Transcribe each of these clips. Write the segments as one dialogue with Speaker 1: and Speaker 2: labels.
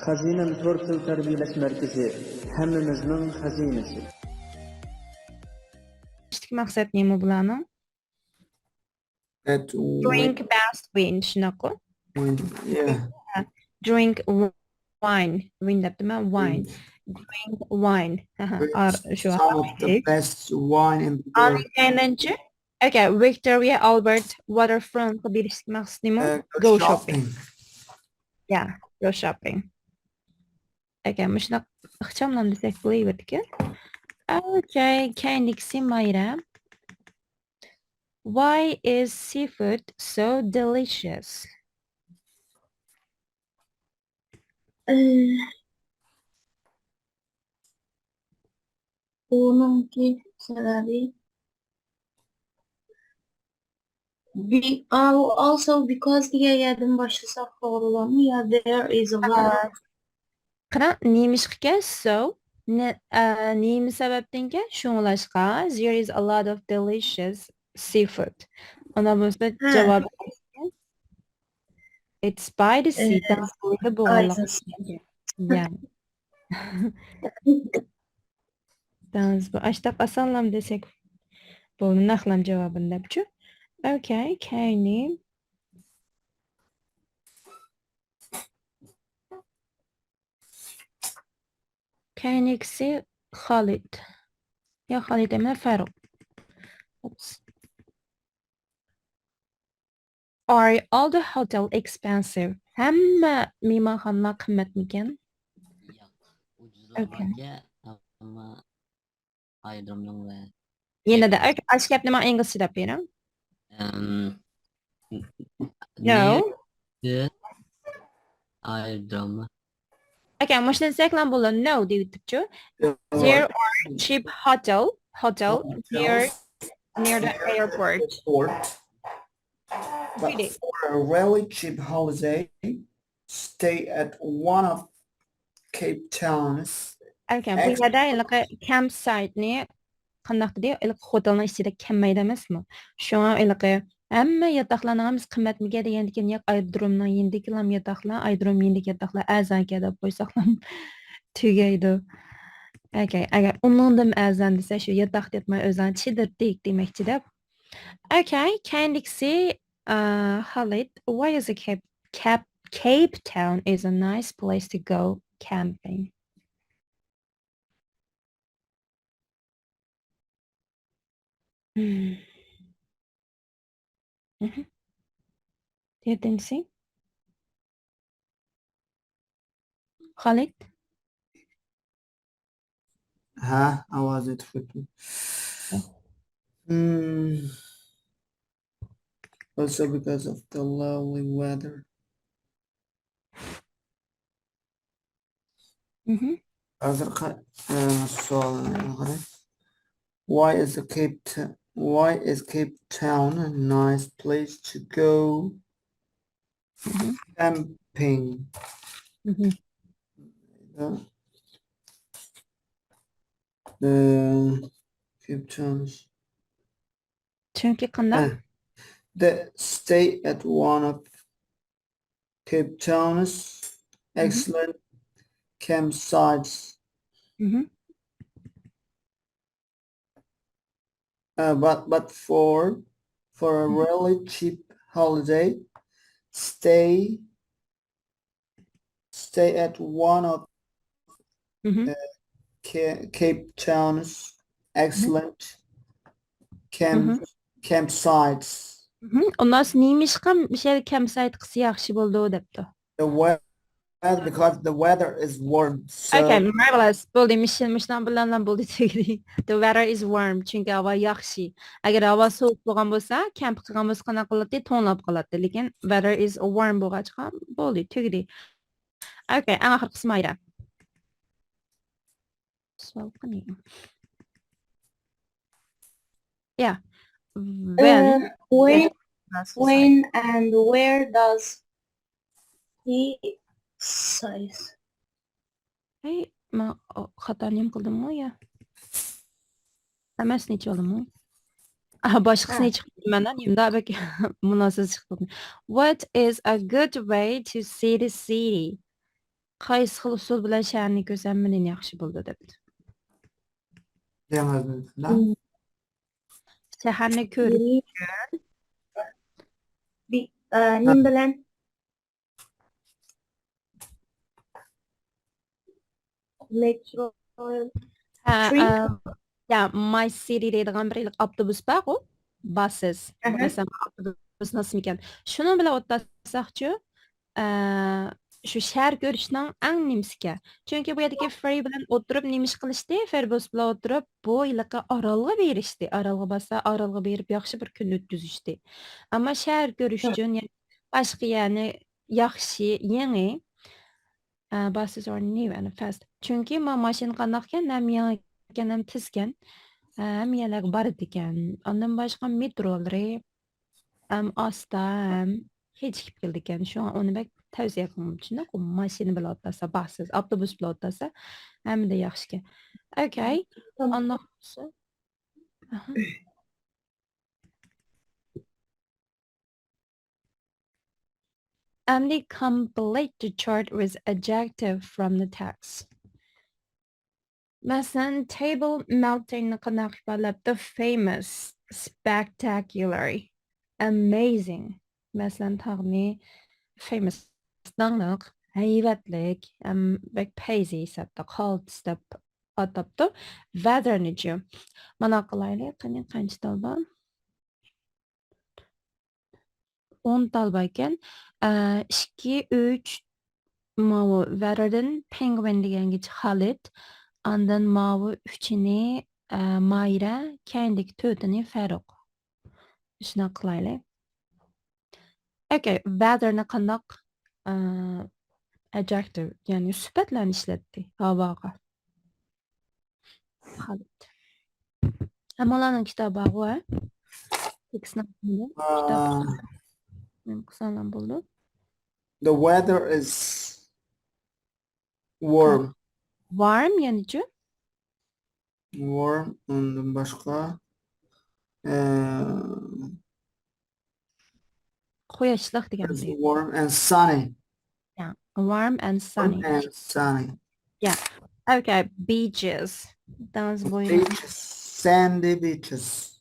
Speaker 1: Xazinem Tortil Terbiyeleş Merkezi hemmimizin hazinesi.
Speaker 2: Maqsad nima bularning?
Speaker 3: At
Speaker 2: Drink best wine, shunaqa.
Speaker 3: yeah.
Speaker 2: Drink wine. Wine debdimi? Wine. Drink wine. Shu.
Speaker 3: Some of the best wine in the world.
Speaker 2: Anlayınca? Okay, Victoria Albert Waterfront birleşik maqsad nima? Go shopping. Yeah, go shopping. Okay, shunaq ixchamlam desak bo'laverdi-ku. Okay, kendisi Mayra. Why is seafood so delicious?
Speaker 4: Bununki sebebi also because diye yerden başlasak doğru olur mu? Ya there is a lot.
Speaker 2: Qara nemishqa so nemi sababdan shunglashqa there is a lot of delicious seafood. Ona bo'lsa javob it's by the sea. Tanzilda bo'g'aliq. Yeah. Tanz bu ashtaq asallam desak bo'ldi naqlam javobini debchi. Okay, kayni. Kayniksi Khalid. Ya Khalid emas Farruq. Oops. Are all the hotel expensive? Hamma mehmonxonalar qimmatmikan?
Speaker 5: Ucuzlarga ama ayrımның ve
Speaker 2: Yana da ask gapni men inglizcha deb beraman. No.
Speaker 5: ayrımı
Speaker 2: Okay, mushni desaklam bo'ladi. No deydi-ku. There are cheap hotel here near the airport.
Speaker 3: But
Speaker 2: Really?
Speaker 3: for a really cheap holiday, stay at one of Cape Town's.
Speaker 2: Okay, bu yerda iliq campsite ni qandaq deydi? Iliq hotelning ichida kammaydi emasmi? Shunga iliq hamma yotoqlarning hammasi qimmatmiga degandan keyin yoq aydromning yendiklam yotoqlar, aydrom yendik yotoqlar azanga deb qo'ysaqlar tugaydi. Okay, agar uningdan azan desa shu yotoq debmay o'zan chidirdik demakchi deb. Okay, kendisi Khalid, why is a Cape Town is a nice place to go camping? Yedinci. Khalid?
Speaker 3: I was it quickly. Also because of the lovely weather. Why is Cape Town a nice place to go camping? Cape Town.
Speaker 2: Çünkü qandaq?
Speaker 3: The stay at one of Cape Town's excellent campsites. But for a really cheap holiday, stay at one of Cape Town's excellent campsites.
Speaker 2: Ondan sonra neymiş qam bir şey campsite qısı yaxşı bo'ldi debdi.
Speaker 3: Because the weather is warm. So
Speaker 2: Okay, marvelous. Bo'ldi, mishdan bilan bo'ldi tegdi. The weather is warm çünkü hava yaxshi. Agar hava sovuq bo'lgan bo'lsa, kamp qilgan bo'lsa qanaqa qiladi? To'nlab qoladi. Lekin weather is warm bo'lgach ham bo'ldi, tegdi. Okay, eng oxirgi qismi Mayra. Savol qani. Yeah.
Speaker 4: When and where does he size?
Speaker 2: Hey, ma xatonim qildimmi ya? Hammasini aytoldim. Boshqasini chiqdi mendan, endi bak munosib chiqdi. What is a good way to see the city? qaysi xil usul bilan shaharni ko'rsam meni yaxshi bo'ldi debdi.
Speaker 3: Diyemezler.
Speaker 2: Shaharni ko'rib
Speaker 4: Nim bilan metro
Speaker 2: ya my city deydigan bir avtobus bor-ku, buses. Masalan, avtobus nasıl ekan? Şunun bilan o'tlasaqchi, shu shahar ko'rishning eng nimsika. Chunki bu yerdagi ferry bilan o'tirib nimish qilishdi, ferbus bilan o'tirib bu yilqi orolga berishdi. Orolga basa, orolga berib yaxshi bir kun o'tkazishdi. Ammo shahar ko'rish uchun boshqa yani yaxshi, yangi buses are new and fast. Chunki ma mashina qandoq ekan, ham yangi ekan, ham tez ekan. Ham yerlarga boradi ekan. Ondan boshqa metrolari ham asta, ham hech kelib keldi ekan. Shu uni bak tavsiya qilmoqchiman. Mashina bilan o'tlasa, buses, avtobus bilan o'tlasa, hamda yaxshi ekan. Okay. Anlaqsa. Emily complete the chart with adjective from the text. Masalan, table melting the famous, spectacular, amazing. Masalan, tagni famous dangnak, haybatlik, bek paisy sapta cold step atapto weather nicu. Mana qilayli, qani qancha talba? 10 talba ekan. 2 3 mavu weatherdan penguin deganga Khalid, andan mavu 3-ni Mayra, kendik 4-ni Farruq. Shuna qilayli. Okay, weatherni qandoq adjective, yani sifatlarni ishlatdi havoga. Khalid. Hammalarning kitobi bor. Tekstni kitob. Men bo'ldi.
Speaker 3: The weather is warm.
Speaker 2: Warm yani-chi?
Speaker 3: Warm. Ondan başka
Speaker 2: Quyoshliq
Speaker 3: it's
Speaker 2: deganda.
Speaker 3: warm and sunny.
Speaker 2: Yeah, warm and sunny.
Speaker 3: Warm and sunny.
Speaker 2: Yeah. Okay, beaches. Deniz boyu.
Speaker 3: Beaches. Sandy beaches.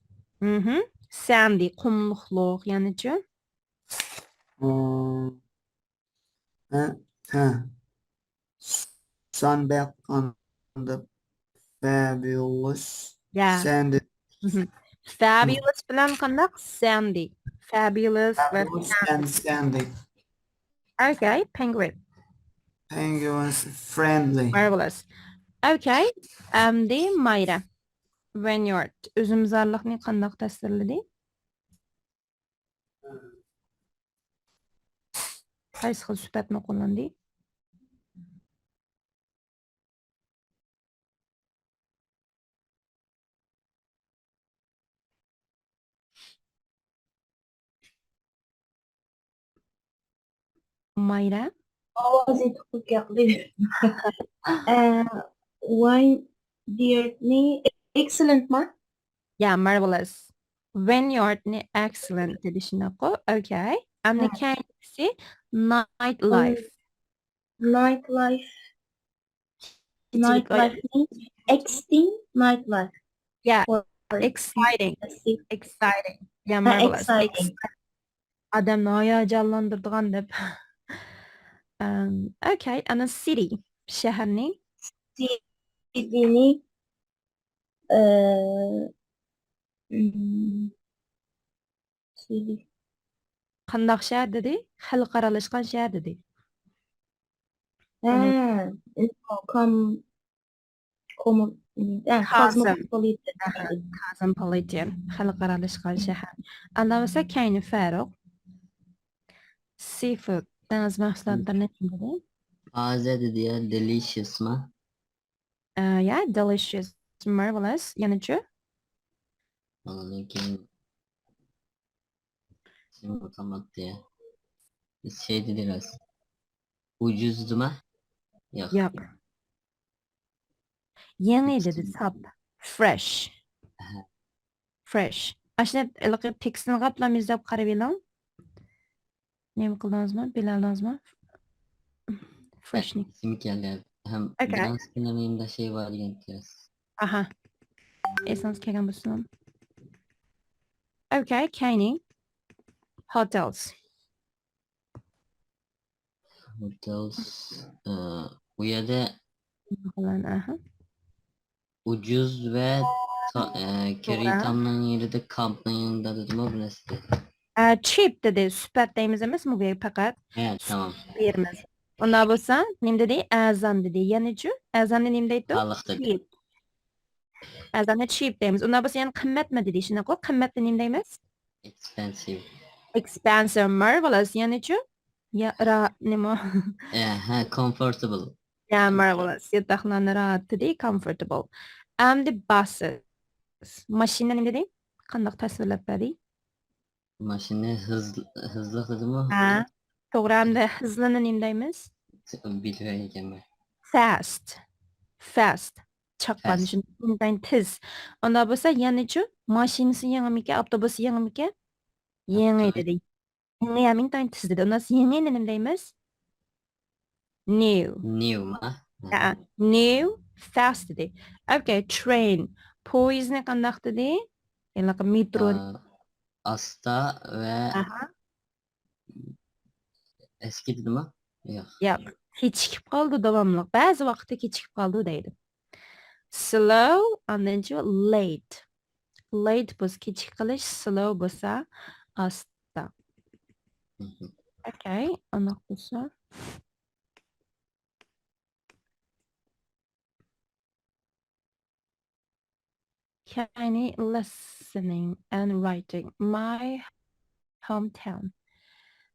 Speaker 2: Sandy, qumluqluq yani-chi?
Speaker 3: Sunbath on the fabulous sandy.
Speaker 2: Fabulous bilan qandoq? Sandy. Fabulous
Speaker 3: and sandy.
Speaker 2: Okay, penguin.
Speaker 3: Penguins friendly.
Speaker 2: Marvelous. Okay, the Mayra. Vineyard. Üzümzarlıqni qandoq tasvirladi? Qaysi xil sifatni qo'llandi? Mayra.
Speaker 4: ovozi tuqib gapli. Wine dearni excellent ma?
Speaker 2: Yeah, marvelous. Vineyardni excellent dedi shunaqa. Okay. Amni kendisi nightlife.
Speaker 4: Nightlife means exciting nightlife.
Speaker 2: Yeah, exciting. Exciting. Yeah, marvelous.
Speaker 4: Exciting.
Speaker 2: Adamni hayajonlantiradigan deb. Okay, and a city. Shaharning
Speaker 4: Sydney city.
Speaker 2: qandoq shahar dedi? Xalqaralashgan shahar dedi. Cosmopolitan. Xalqaralashgan shahar. Allosa kayni Farruq. Seafood. Deniz mahsulotlarini dedi.
Speaker 5: Taze dedi ya, delicious mı?
Speaker 2: Yeah, delicious. Marvelous. Yani-chi?
Speaker 5: Vallahi kim unutamadı ya. Şey dedi biraz. Ucuzdu mu? Yok.
Speaker 2: Yok. Yangi dedi sap. Fresh. Fresh. Ashna ilqi tekstini qaplamiz deb qarab eling. Nima qildingizmi? Bilardingizmi? Freshly.
Speaker 5: İsim geldi. Hem
Speaker 2: Okay.
Speaker 5: biraz kelimemde şey var yentiyoruz.
Speaker 2: Aha. Esans kelgan bo'lsin. Okay, Kenny. Hotels.
Speaker 5: Hotels. Bu yerde
Speaker 2: Falan, aha.
Speaker 5: ucuz ve keritamның yerinde kampның yanında dedim o burası.
Speaker 2: Cheap dedi. Süper deyimiz emas mı bu fakat?
Speaker 5: Evet tamam.
Speaker 2: Vermez. Ondan bo'lsa, nim dedi? Azan dedi. Yanichu? Azan nim deydi?
Speaker 5: Pahalı dedi.
Speaker 2: Cheap. Azan cheap deymiz. Ondan bo'lsa yani qimmatmi dedi. Shuna qo'y. Qimmatni nim deymiz?
Speaker 5: Expensive.
Speaker 2: Expensive, marvelous. Yanichu? Ya ra nima?
Speaker 5: Comfortable.
Speaker 2: Yeah, marvelous. Yataqlarni rahat dedi. Comfortable. And the buses. Mashina nim dedi? Qandaq tasvirlab bering?
Speaker 5: Maşını hızlı dedim o.
Speaker 2: Ha. To'g'ri, hamda hızlini nim deymiz?
Speaker 5: Bilmiyorum ekanman.
Speaker 2: Fast. Fast. Chaqpanish undan tez. Onda bo'lsa yanichu mashinasi yangimikan, avtobusi yangimikan? Yangi dedi. Yangi hamingdan tez dedi. Undan yangi nima deymiz? New.
Speaker 5: New ma?
Speaker 2: New, fast dedi. Okay, train. Poyezdni qandaq dedi? Yani metro.
Speaker 5: Asta ve eski dedim ha? Yok.
Speaker 2: Yo'q, kechikib qoldi davomli. Ba'zi vaqtda kechikib qoldi deydi. Slow, andanchi late. Late bo'lsa kechik qilish, slow bo'lsa asta. Okay, anaqa bo'lsa. Kenny listening and writing. My hometown.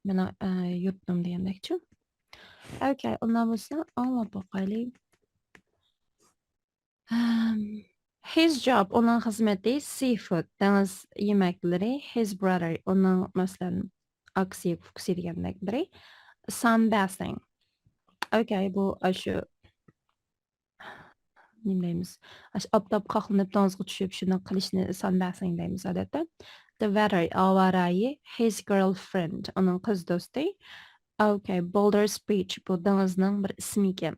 Speaker 2: Mana yurtim degandek-chi. Okay, undan bo'lsa, anglab boqaylik. His job, onun xizmati seafood, dengiz yeməklari. His brother, onun masalan aksiya fuksi degandek biri. Sunbathing. Okay, bu shu nima deymiz? Obdab qoqlinib dengizga tushib shuni qilishni sunbathing deymiz odatda. The weather, avarayi. His girlfriend, onun qiz do'sti. Okay, Boulder's Beach, bu dengizning bir ismi ekan.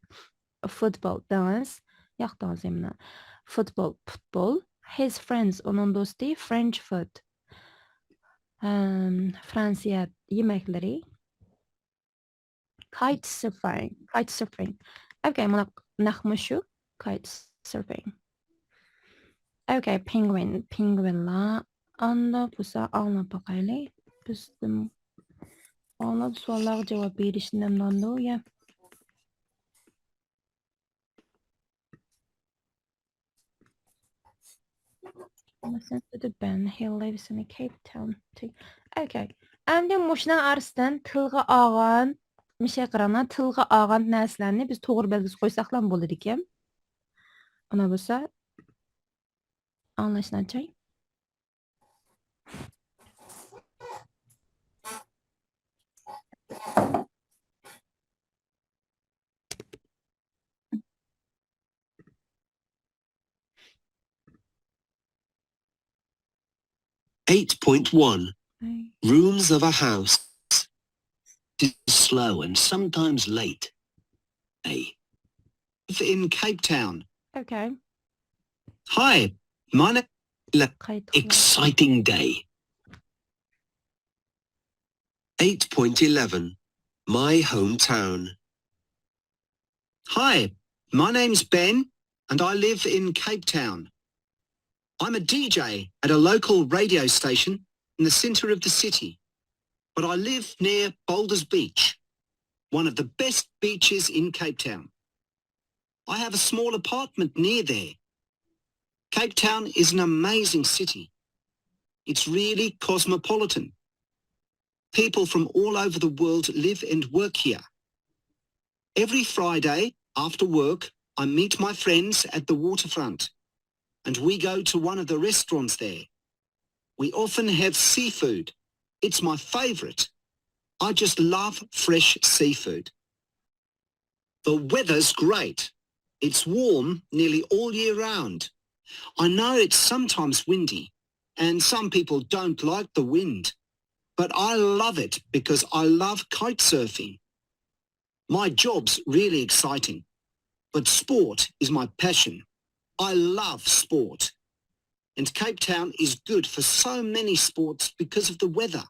Speaker 2: Football, dengiz. Yo'q, dengiz emas. Football. His friends, onun do'sti. French food. Fransiya yeməklari. Kite surfing. Okay, mana naqmi shu. Kite surfing. Okay, penguinlar. Anda bo'lsa anglab boqaylik. Bizning anglab savollarga javob berishni namlandu ya. Listen to the Ben. He lives in Cape Town. Okay. Endi mushning arasdan tilga olgan, mishaqirana tilga olgan narsalarni biz to'g'ri belgisi qo'ysak ham bo'ladi ekan. Ana bo'lsa anlashnacha.
Speaker 6: (8.1) Rooms of a house is slow and sometimes late. A. In Cape Town.
Speaker 2: Okay.
Speaker 6: Hi, my name is exciting day. 8.11 My hometown. Hi, my name's Ben and I live in Cape Town. I'm a DJ at a local radio station in the centre of the city, but I live near Boulders Beach, one of the best beaches in Cape Town. I have a small apartment near there. Cape Town is an amazing city. It's really cosmopolitan. People from all over the world live and work here. Every Friday after work, I meet my friends at the waterfront and we go to one of the restaurants there. We often have seafood. It's my favourite. I just love fresh seafood. The weather's great. It's warm nearly all year round. I know it's sometimes windy and some people don't like the wind, but I love it because I love kite surfing. My job's really exciting, but sport is my passion. I love sport. And Cape Town is good for so many sports because of the weather.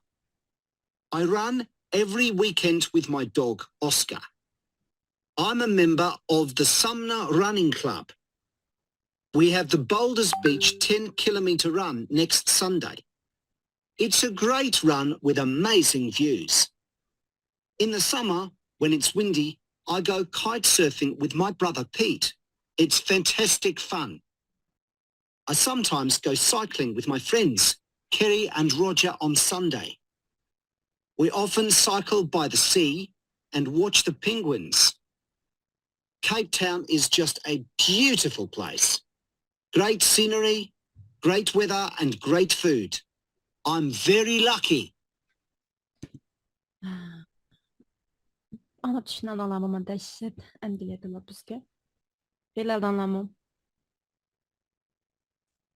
Speaker 6: I run every weekend with my dog, Oscar. I'm a member of the Sumner Running Club. We have the Boulders Beach 10-kilometre run next Sunday. It's a great run with amazing views. In the summer, when it's windy, I go kite surfing with my brother Pete. It's fantastic fun. I sometimes go cycling with my friends, Kerry and Roger, on Sunday. We often cycle by the sea and watch the penguins. Cape Town is just a beautiful place. Great scenery, great weather and great food. I'm very lucky.
Speaker 2: Anlatışından anlamam dehşet endiliyetiler bizge. Belerden anlamam.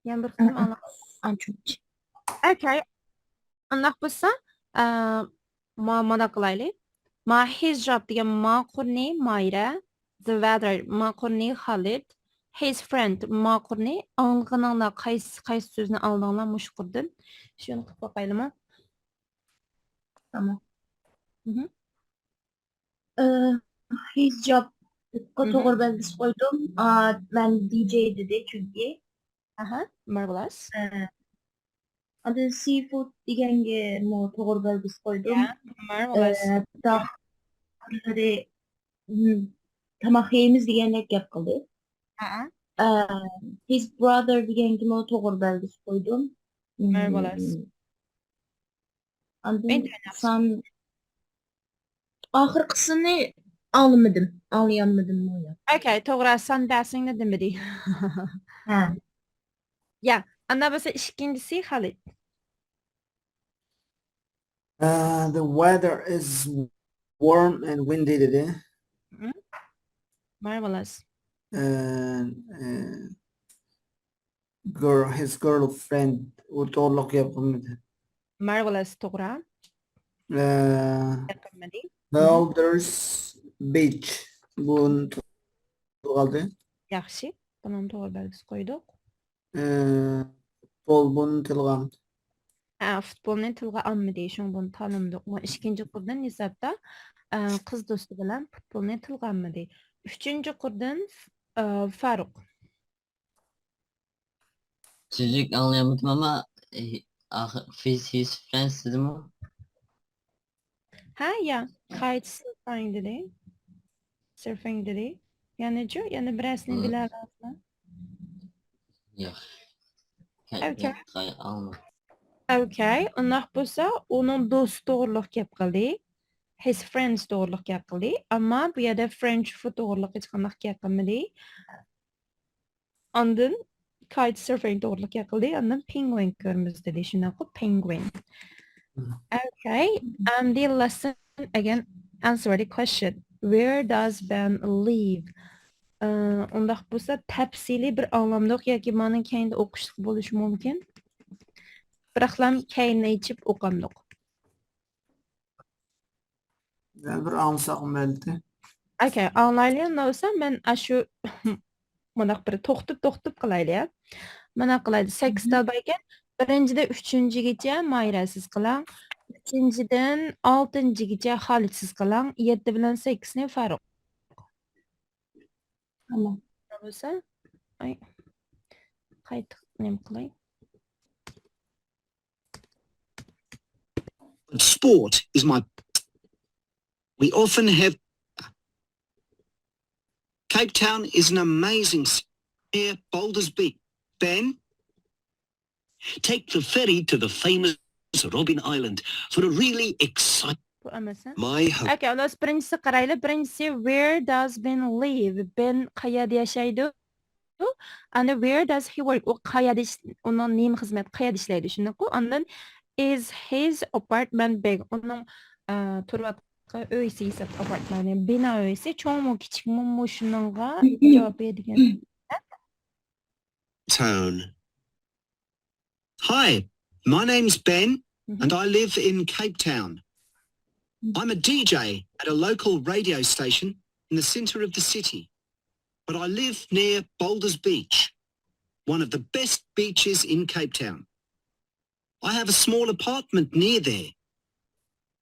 Speaker 2: Yani bir film anlamam. Okay. Anlaq bo'lsa, mana qilaylik. Ma his job degan ma'qulni Mayra, the weather ma'qulni Khalid, his friend ma'qulni ang'ininglar qaysi so'zni aldinglar mushqurdim. Shuni qilib boqaylikmi?
Speaker 4: Tamam.
Speaker 2: Mhm.
Speaker 4: His job to'g'ri belgisi qo'ydim. Men DJ dedi chunki.
Speaker 2: Aha, marvelous.
Speaker 4: Adı seafood degenge to'g'ri belgisi qo'ydim.
Speaker 2: Yeah, marvelous.
Speaker 4: Tamoq yeymiz degandek gap qildi.
Speaker 2: Aha,
Speaker 4: His brother degenge to'g'ri belgisi qo'ydim.
Speaker 2: marvelous.
Speaker 4: Sen oxirgisini anlayamadım o ya.
Speaker 2: Okay, to'g'ri, sen dersingni demadi.
Speaker 4: Ha.
Speaker 2: Ya, anda bo'lsa ikkinchisi Khalid.
Speaker 3: The weather is warm and windy dedi.
Speaker 2: Marvelous.
Speaker 3: And his girlfriend o'rtoqlik yapmadı.
Speaker 2: Marvelous, to'g'ri. Yapmadi.
Speaker 3: Boulders Beach. Bunu to'g'ri.
Speaker 2: Yaxshi. Buni to'g'ri belgisi qo'ydik.
Speaker 3: Futbol tilgan.
Speaker 2: Futbolni tilga olmadi, shuni buni tanimdik. Ikkinchi qurdan nisbatda qiz do'sti bilan futbolni tilga olmadi. Uchinchi qurdan Farruq.
Speaker 5: Çocuk anlayamadım ama his friends dedim o.
Speaker 2: Ha, ya, kite surfing dedi. Yani birazını bilərlər.
Speaker 5: Yok.
Speaker 2: Okay.
Speaker 5: Alma.
Speaker 2: Okay, undaq bo'lsa, onun do'sti to'g'riliq gap qildi. His friends to'g'riliq gap qildi. Ammo bu yerda French food to'g'riliq hech qanday gap qilmadi. Ondan kite surfing to'g'riliq gap qildi. Ondan penguin ko'ramiz dedi. Shunaqa penguin. Okay, the lesson again answer the question. Where does Ben live? Undaq bo'lsa, tafsiliy bir anlamdoq yoki ma'no keyinda o'qishlik bo'lishi mumkin. Bıraklam keyinni içip oqamdiq.
Speaker 3: Bir ansaq meldi.
Speaker 2: Okay, anlaylayan olsa men shu mana bir to'xtib qilaylik. Mana qilaylik 8 ta ekan, birinchida 3-gacha Mayrasiz qiling, 3-dan 6-gacha Xolidsiz qiling, 7 bilan 8 ni Farruq.
Speaker 4: Tamam.
Speaker 2: Bo'lsa, ay qayta nim qilay.
Speaker 6: Sport is my... We often have... Cape Town is an amazing city near Boulders Beach. Ben?
Speaker 7: Take the ferry to the famous Robin Island for a really exciting...
Speaker 2: Bu emasmi?
Speaker 7: Okay,
Speaker 2: ular birinchisi qaraylik. Birinchisi where does Ben live? Ben qayerda yashaydi? And where does he work? U qayerda uning nima xizmat qayerda ishlaydi? Shunaqo. Ondan is his apartment big? Uning turayotgan uysi esa apartmani, bino uysi cho'ngmi kichikmi shuningga javob beradigan.
Speaker 6: Town. Hi, my name's Ben and I live in Cape Town. I'm a DJ at a local radio station in the centre of the city, but I live near Boulders Beach, one of the best beaches in Cape Town. I have a small apartment near there.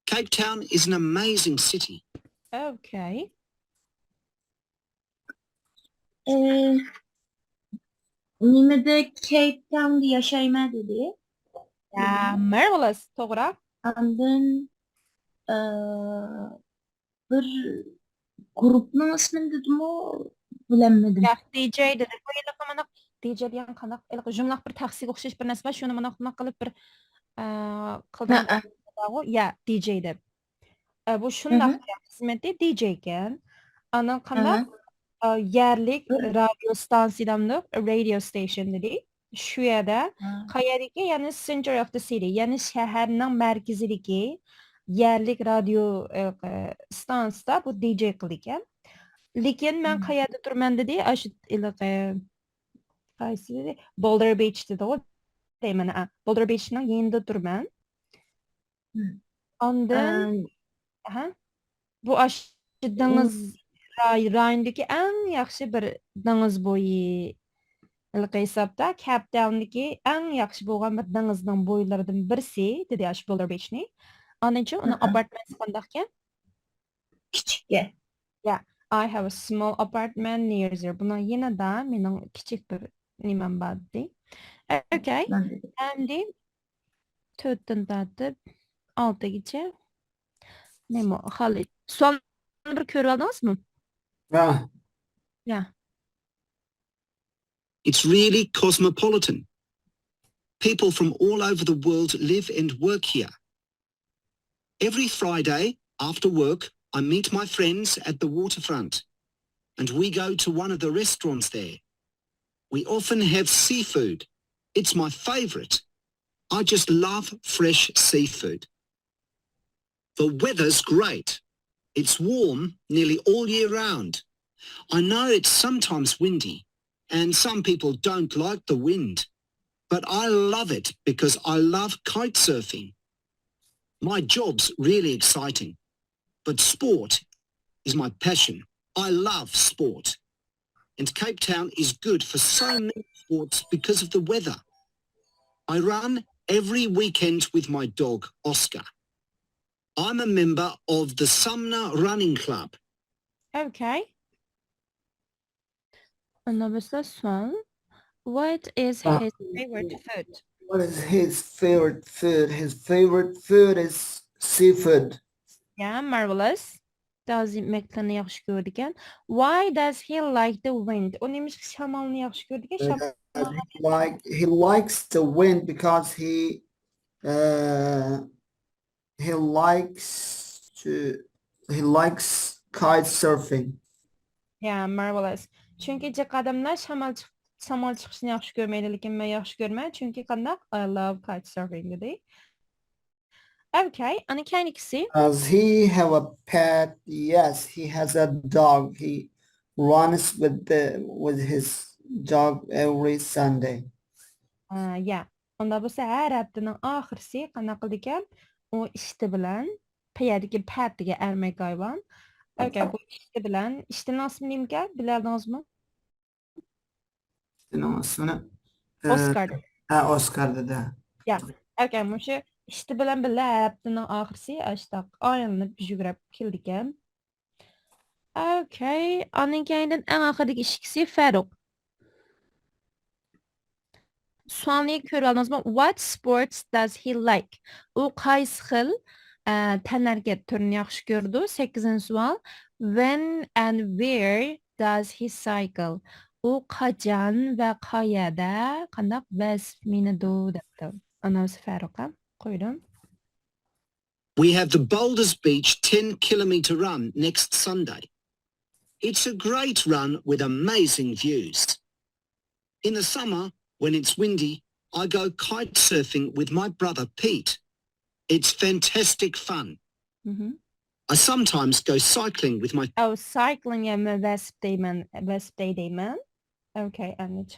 Speaker 6: Cape Town is an amazing city.
Speaker 2: Okay.
Speaker 4: Nimede Cape Town'da yaşayma dedi.
Speaker 2: Yeah, marvelous. To'g'ri.
Speaker 4: And then bir grupning ismini dedim o bilemedim.
Speaker 2: Yeah, DJ dedi. Bu yilqi mana DJ degan qanaq ilqi jumlaq bir taksiga o'xshash bir narsa bor. Shuni mana qilib bir qildim. Yeah, DJ deb. Bu shundoq xizmatda DJ ekan. Ana qanaq yerlik radio stansiyadamda radio station dedi. Shu yerda qayerdagi, ya'ni center of the city, ya'ni shaharning markazidagi yerlik radio stansiyada bu DJ qilgan. Lekin men qayerda turman dedi, shu qaysi dedi? Boulder Beach dedi o. Deyman, Boulder Beachning yanında turman. Ondan bu dengiz rayonidagi eng yaxshi bir dengiz bo'yi hisobda Cape Towndagi eng yaxshi bo'lgan bir dengizning bo'ylaridan birisi dedi shu Boulder Beachni. Onuncha uni apartmenti qanday ekan?
Speaker 4: Kichikga.
Speaker 2: Yeah, I have a small apartment near there. Buna yanada mening kichik bir nimam bor dedi. Okay. Endi 4dan tortib 6gacha nima hali sonni bir ko'rib oldingizmi? Yeah.
Speaker 6: It's really cosmopolitan. People from all over the world live and work here. Every Friday after work, I meet my friends at the waterfront and we go to one of the restaurants there. We often have seafood. It's my favourite. I just love fresh seafood. The weather's great. It's warm nearly all year round. I know it's sometimes windy and some people don't like the wind, but I love it because I love kite surfing. My job's really exciting, but sport is my passion. I love sport. And Cape Town is good for so many sports because of the weather. I run every weekend with my dog, Oscar. I'm a member of the Sumner Running Club.
Speaker 2: Okay. Another one. What is his favorite food?
Speaker 3: What is his favorite food? His favorite food is seafood.
Speaker 2: Yeah, marvelous. Does he make the yaxshi ko'rdi ekan? Why does he like the wind? U nima shamolni yaxshi ko'rdi ekan?
Speaker 3: He likes the wind because he likes kite surfing.
Speaker 2: Yeah, marvelous. Chunki odamlar shamol chiqishni yaxshi ko'rmaydi, lekin men yaxshi ko'rmayman, chunki qanday? I love kite surfing dedi. Okay, and ikisi.
Speaker 3: Does he have a pet? Yes, he has a dog. He runs with his dog every Sunday.
Speaker 2: Yeah. Onda bo'lsa har haftaning oxirisi qanday qildi ekan? U ishti bilan payadagi patiga ermak hayvon. Okay, bu ishti bilan ishtining ismini nima ekan? Bilardingizmi?
Speaker 3: Ismini
Speaker 2: Oscar.
Speaker 3: Oscar dedi.
Speaker 2: Yeah. Okay, mushu ishti bilan birga haftaning oxirisi ashtaq aylanib yugurib keldi ekan. Okay, aning keyindan eng oxirdagi ishkisi Faruq. Sualni ko'rib oldingizmi? What sports does he like? U qaysi xil tanlarga turini yaxshi ko'rdi? 8-savol. When and where does he cycle? U qachon va qayerda qanday vasf minadi debdi. Anasi Faruq qo'ydim.
Speaker 6: We have the Boulders Beach 10-kilometre run next Sunday. It's a great run with amazing views. In the summer, when it's windy, I go kite surfing with my brother Pete. It's fantastic fun. I sometimes go cycling with my...
Speaker 2: Oh, cycling West Dayman. Okay, and it's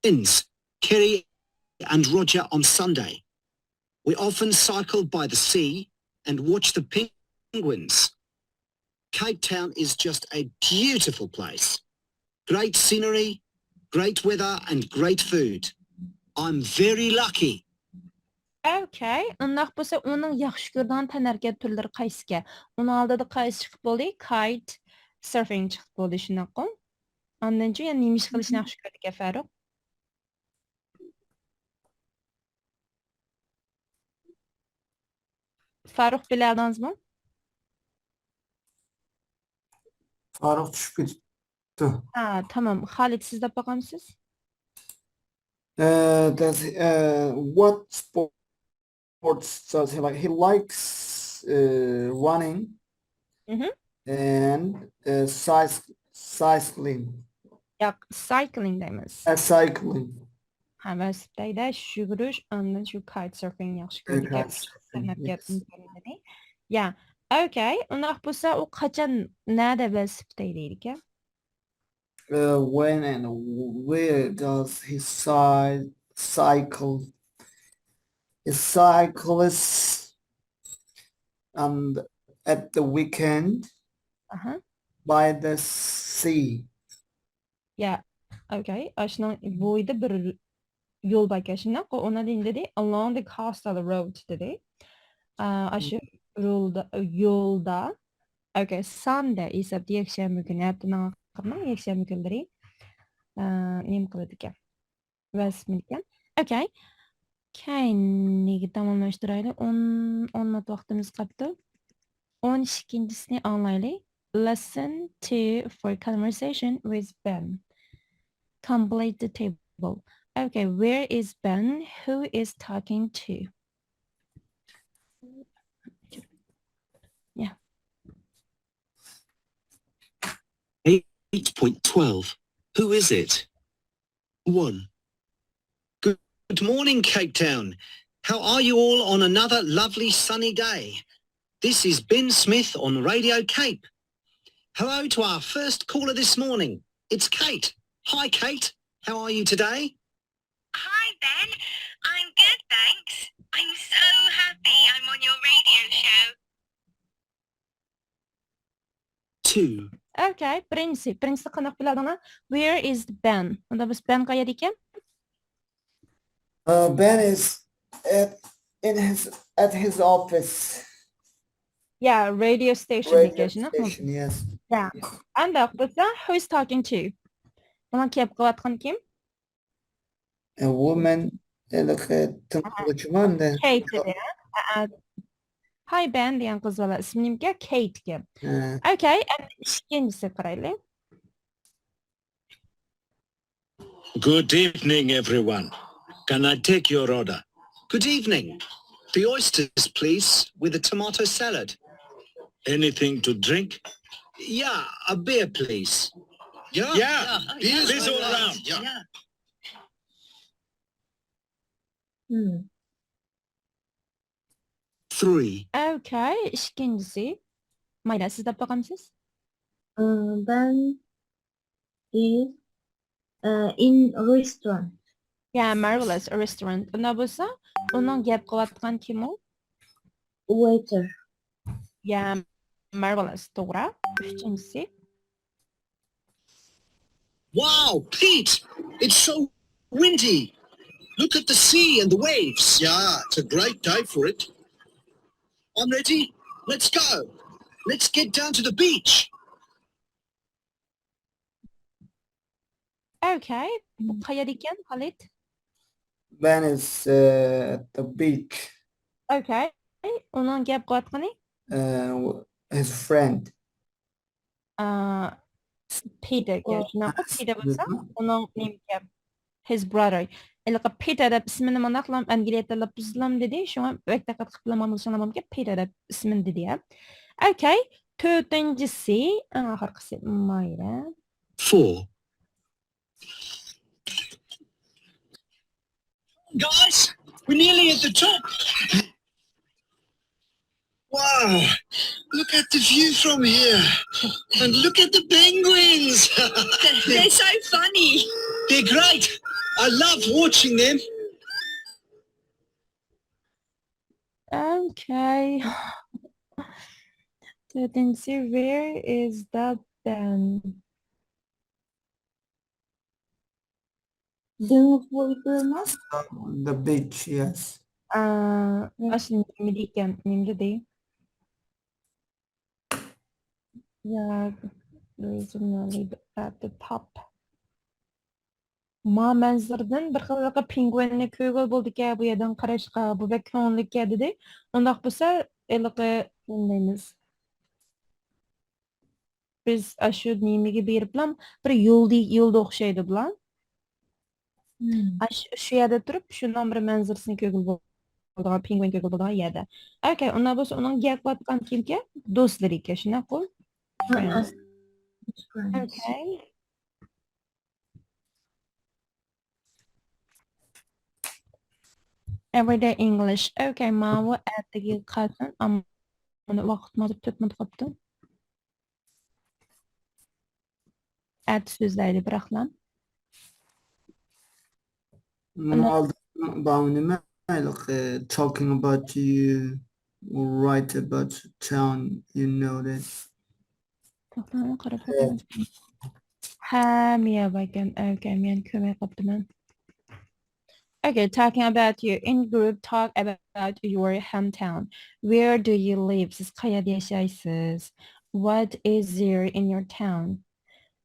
Speaker 6: friends, Kerry and Roger on Sunday. We often cycle by the sea and watch the penguins. Cape Town is just a beautiful place. Great scenery, great weather and great food. I'm very lucky.
Speaker 2: Okay. Undaq bo'lsa, uning yaxshi ko'rgan tanarkat turlari qaysiga? Uning oldida qaysi chiqib bo'ldi? Kite surfing chiqib bo'ldi, shunaqmi? Ondan keyin nima ish qilishni yaxshi ko'rdi Faruq? Faruq biladingizmi?
Speaker 3: Faruk tushib ketibdi.
Speaker 2: Ha, tamam. Xolid, siz deb boqamsiz?
Speaker 3: What sports does he like? He likes running and cycling.
Speaker 2: Yo'q, cycling deymiz.
Speaker 3: Cycling.
Speaker 2: Ha, vasibdayda yugurish, ondan shu kite surfing yaxshi ko'rdi. Yeah. Okay. Undaq bo'lsa, u qachon nada vasibday deydi ekan?
Speaker 3: When and where does he cycle? He cycles at the weekend by the sea.
Speaker 2: Yeah. Okay. Ashna bo'yida bir yo'l bor ekan, shunaqo. Unadan dedi along the coast of the road dedi. Ashu yo'lda. Okay. Sunday esa yakshanba kuni, haftaning oxirida yakshanba kunlari nima qiladi ekan? Vasm ekan. Okay. Keyingi tamomlashtiraylik. 10 minut vaqtimiz qoldi. 12-sini anglaylik. Lesson 2 for conversation with Ben. Complete the table. Okay, where is Ben? Who is talking to? Yeah.
Speaker 7: 8.12. Who is it? 1.
Speaker 6: Good morning, Cape Town. How are you all on another lovely sunny day? This is Ben Smith on Radio Cape. Hello to our first caller this morning. It's Kate. Hi, Kate. How are you today?
Speaker 8: Hi, Ben. I'm good, thanks. I'm so happy I'm on your radio show.
Speaker 7: 2.
Speaker 2: Okay, birinchisi qanaqa biladinglar? Where is Ben? Unda biz Ben qayerda ekan?
Speaker 3: Ben is at his office.
Speaker 2: Yeah, radio station
Speaker 3: Radio
Speaker 2: ekan.
Speaker 3: station, yes.
Speaker 2: Yeah. And bo'lsa, who is talking to? Uni kelib qilayotgan kim?
Speaker 3: A woman, tinquvchiman-da.
Speaker 2: Kate dedi. Hi Ben degan qiz bola ismimga Kate ekan. Okay, and ikkinchisi qaraylik.
Speaker 7: Good evening, everyone. Can I take your order?
Speaker 6: Good evening. The oysters, please, with a tomato salad.
Speaker 7: Anything to drink?
Speaker 6: Yeah, a beer, please.
Speaker 7: Yeah. Please all round.
Speaker 6: Yeah. 3.
Speaker 2: Okay, ikkinchisi. Mayli, siz deb boqamsiz?
Speaker 4: Ben is in restaurant.
Speaker 2: Yeah, marvelous, a restaurant. Unda bo'lsa, uning gap qilayotgan kim u?
Speaker 4: Waiter.
Speaker 2: Yeah, marvelous. To'g'ri. Uchinchisi.
Speaker 6: Wow, Pete! It's so windy. Look at the sea and the waves. Yeah, it's a great day for it. I'm ready. Let's go. Let's get down to the beach.
Speaker 2: Okay. Bu qayerda ekan, Khalid?
Speaker 3: Ben is at the beach.
Speaker 2: Okay. Uning gap qilayotgani?
Speaker 3: His friend.
Speaker 2: Peter ekan. Shunaqa Peter bo'lsa, uning nima gap? His brother. Ilqa Peter deb ismini mana qilam Angliya tilida buzlam dedi. Shunga diqqat qilib bilaman mumkin Peter deb ismini dedi ya. Okay. To'rtinchisi, oxirgisi mayli.
Speaker 7: 4.
Speaker 6: Guys, we're nearly at the top. Wow, look at the view from here. And look at the penguins.
Speaker 8: They're so funny.
Speaker 6: They're great. I love watching them.
Speaker 2: Okay. Dördüncüsü, where is the band?
Speaker 4: Deniz boyu mu?
Speaker 3: The beach, yes.
Speaker 2: Aslında nemliyken, nemli değil. Yeah, reasonably at the top. Ma manzardan bir xil penguinni ko'rgan bo'ldik-a, bu yerdan qarashqa, bu bek ko'ngillikka dedi. Undaq bo'lsa, eliqi bilmaymiz. Biz shu nemiga beriblam, bir yo'lda o'xshaydi bilan. Shu yerda turib, shundan bir manzarasini ko'rgan bo'lgan, penguin ko'rgan bo'lgan yerda. Okay, undan bo'lsa, uning gaplayotgan kimga? Do'stlariga, shunaqa. Friends. Okay. Everyday English. Okay, ma bu ertagi qalsin, ammo buni vaqtimiz tutmadi qopti. Ert so'zlaydi biroqlam.
Speaker 3: Like talking about you, write about town, you know that.
Speaker 2: To'xtamni qarab qo'yaman. Ha, miya bakan. Okay, men ko'may qoptiman. Okay, talking about you. In group, talk about your hometown. Where do you live? Siz qayerda yashaysiz? What is there in your town?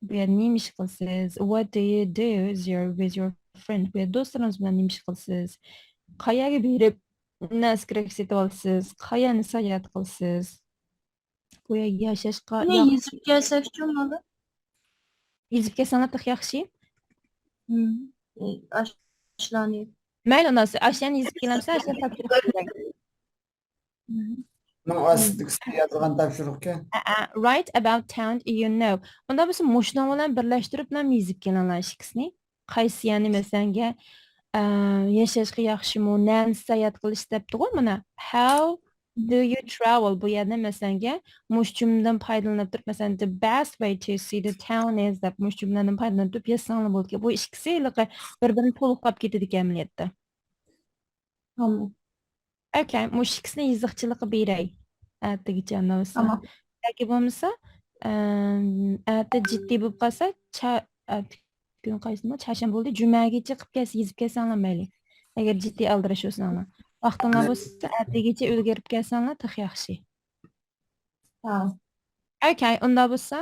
Speaker 2: Bu yerda nima ish qilasiz? What do you do there with your friend? Bu yerda do'stlaringiz bilan nima ish qilasiz? Qayerga berib narsa kerak setib olasiz? Qayerni sayohat qilasiz? Bu yerga yashashqa
Speaker 4: Ne yüzüp gelsek olmalı?
Speaker 2: yezib kelsanglar yaxshi.
Speaker 4: Aşlanıyor.
Speaker 2: Mayli onasi, ashani yezib kelamsa, ashani topshiriq kerak.
Speaker 3: Yazgan topshiriqqa.
Speaker 2: Write about town you know. Unda biz mushno bilan birlashtirib nam yezib kelinglar ikkisini. Qaysi yani masalan yashashga yaxshimi, nani sayohat qilish debdi-ku mana. How do you travel? Bu yerda masalan mush jumladan foydalanib turib, masalan the best way to see the town is deb mush jumladan foydalanib turib yazsanglar bo'ldi. Bu ikkisi bir-birini to'liqlab ketadi ekan niyatda.
Speaker 4: Tamam.
Speaker 2: Okay, mush ikkisini yiziqchilik qilib beray. Attigicha navsa.
Speaker 4: Tamam.
Speaker 2: Yoki bo'lmasa, atta jiddiy bo'lib qolsa, kun qaysimi? Chashan bo'ldi, jumagacha qilib kelsa, yezib kelsanglar mayli. Agar jiddiy aldirash bo'lsanglar. Vaqtinglar bo'lsa, attigacha o'lgarib kelsanglar, tix yaxshi.
Speaker 4: Tamam.
Speaker 2: Okay, unda bo'lsa